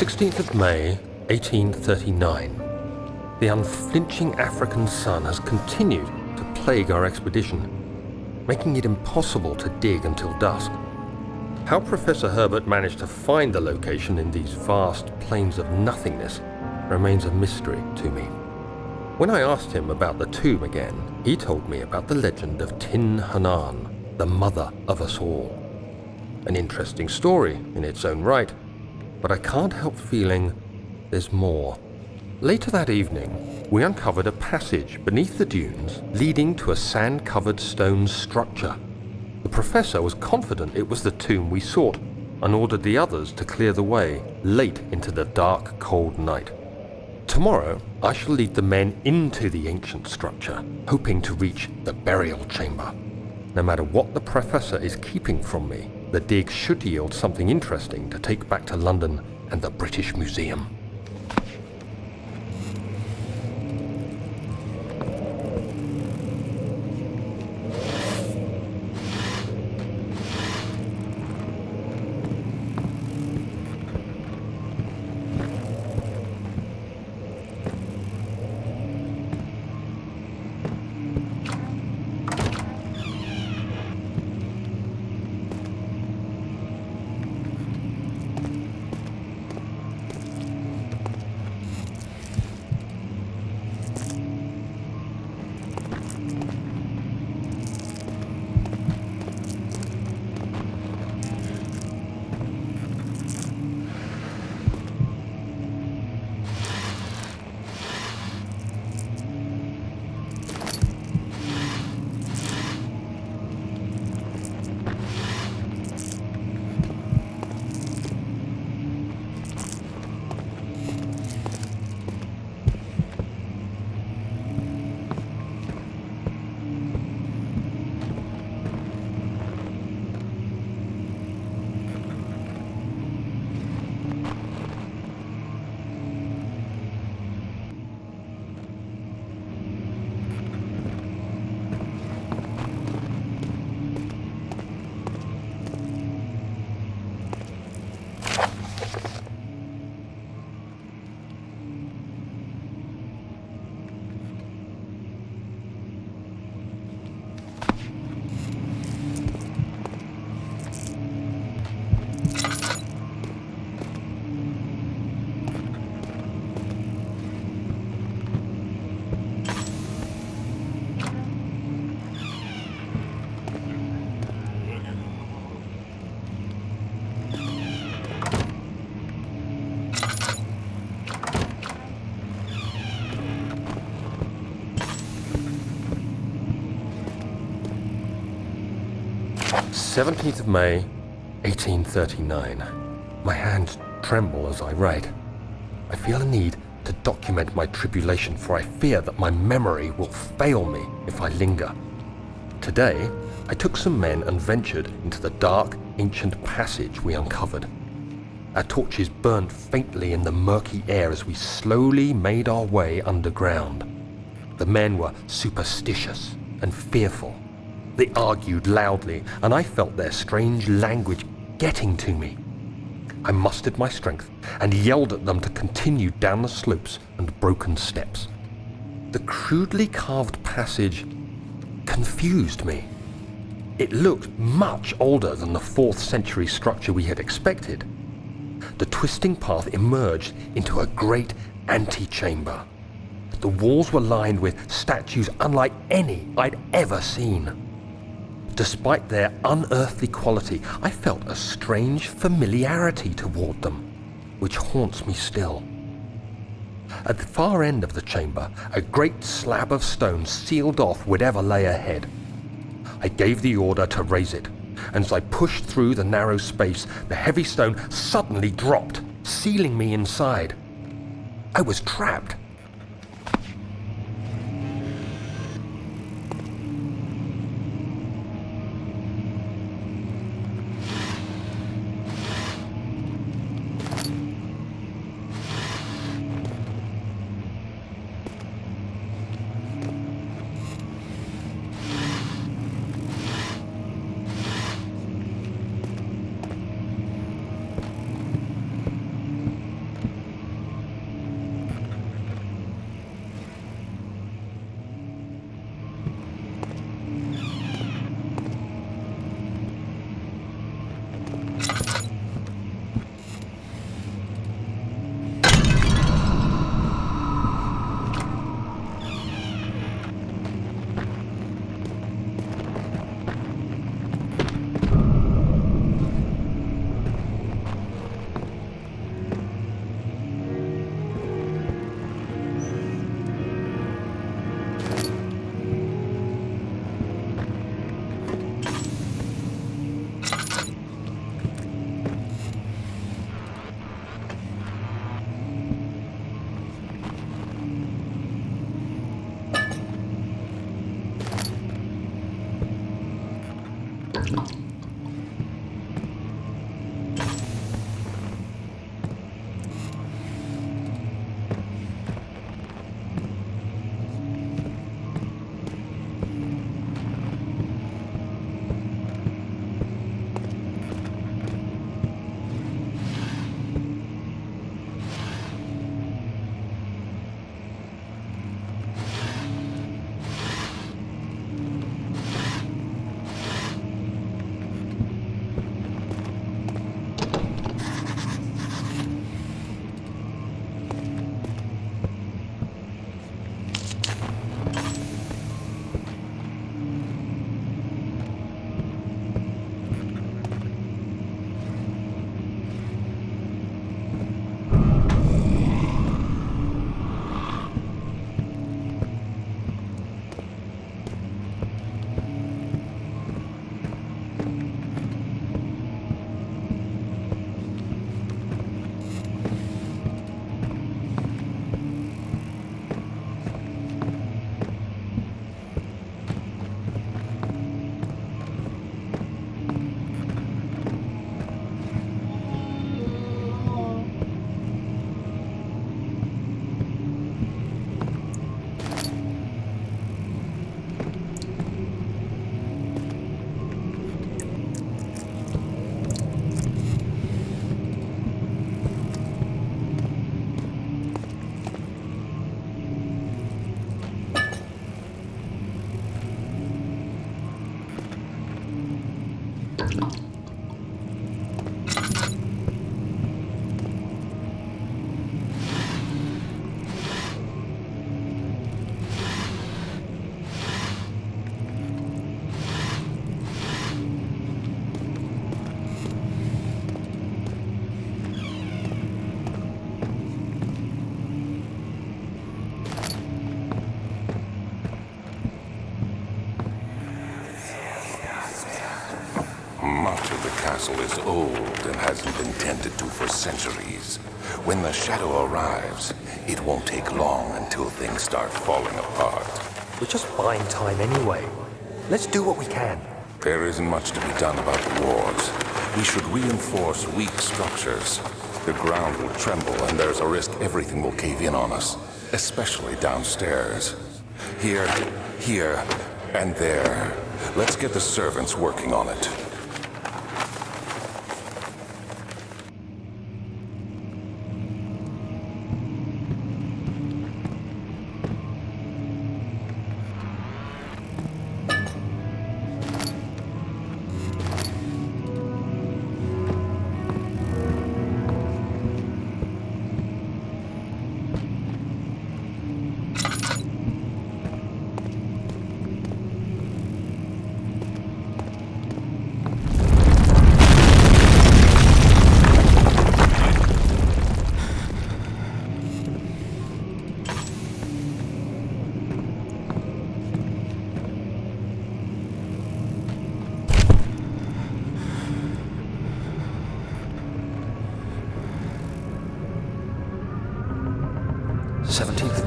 16th of May, 1839. The unflinching African sun has continued to plague our expedition, making it impossible to dig until dusk. How Professor Herbert managed to find the location in these vast plains of nothingness remains a mystery to me. When I asked him about the tomb again, he told me about the legend of Tin Hanan, the mother of us all. An interesting story in its own right, but I can't help feeling there's more. Later that evening, we uncovered a passage beneath the dunes leading to a sand-covered stone structure. The professor was confident it was the tomb we sought and ordered the others to clear the way late into the dark, cold night. Tomorrow, I shall lead the men into the ancient structure, hoping to reach the burial chamber. No matter what the professor is keeping from me, the dig should yield something interesting to take back to London and the British Museum. "17th of May, 1839. My hands tremble as I write. I feel a need to document my tribulation, for I fear that my memory will fail me if I linger. Today, I took some men and ventured into the dark, ancient passage we uncovered. Our torches burned faintly in the murky air as we slowly made our way underground. The men were superstitious and fearful. They argued loudly, and I felt their strange language getting to me. I mustered my strength and yelled at them to continue down the slopes and broken steps. The crudely carved passage confused me. It looked much older than the 4th century structure we had expected. The twisting path emerged into a great antechamber. The walls were lined with statues unlike any I'd ever seen. Despite their unearthly quality, I felt a strange familiarity toward them, which haunts me still. At the far end of the chamber, a great slab of stone sealed off whatever lay ahead. I gave the order to raise it, and as I pushed through the narrow space, the heavy stone suddenly dropped, sealing me inside. I was trapped. Much of the castle is old and hasn't been tended to for centuries. When the shadow arrives, it won't take long until things start falling apart. We're just buying time anyway. Let's do what we can. There isn't much to be done about the walls. We should reinforce weak structures. The ground will tremble and there's a risk everything will cave in on us, especially downstairs. Here, and there. Let's get the servants working on it.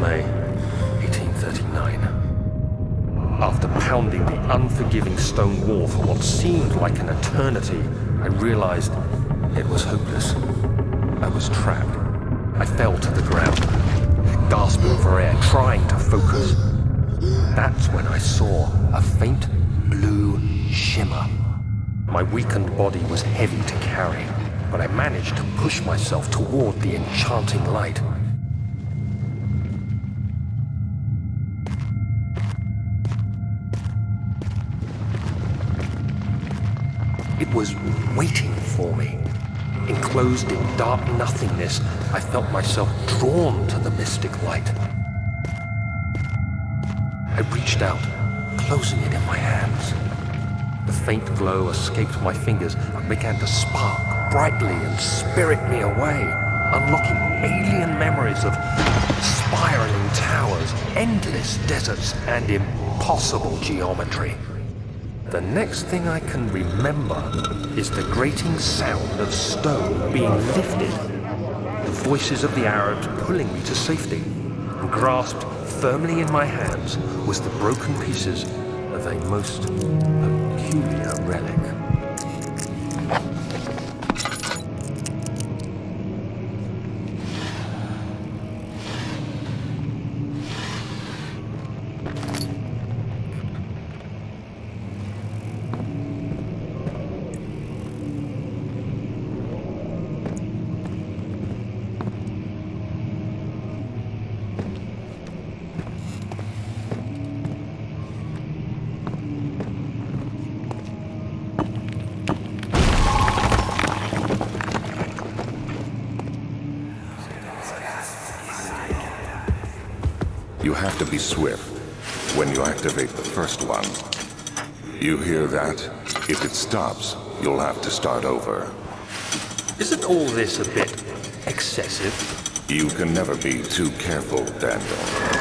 May 1839. After pounding the unforgiving stone wall for what seemed like an eternity, I realized it was hopeless. I was trapped. I fell to the ground, gasping for air, trying to focus. That's when I saw a faint blue shimmer. My weakened body was heavy to carry, but I managed to push myself toward the enchanting light. It was waiting for me. Enclosed in dark nothingness, I felt myself drawn to the mystic light. I reached out, closing it in my hands. The faint glow escaped my fingers and began to spark brightly and spirit me away, unlocking alien memories of spiraling towers, endless deserts, and impossible geometry. The next thing I can remember is the grating sound of stone being lifted, the voices of the Arabs pulling me to safety, and grasped firmly in my hands was the broken pieces of a most peculiar relic. You have to be swift when you activate the first one. You hear that? If it stops, you'll have to start over. Isn't all this a bit excessive? You can never be too careful, Daniel.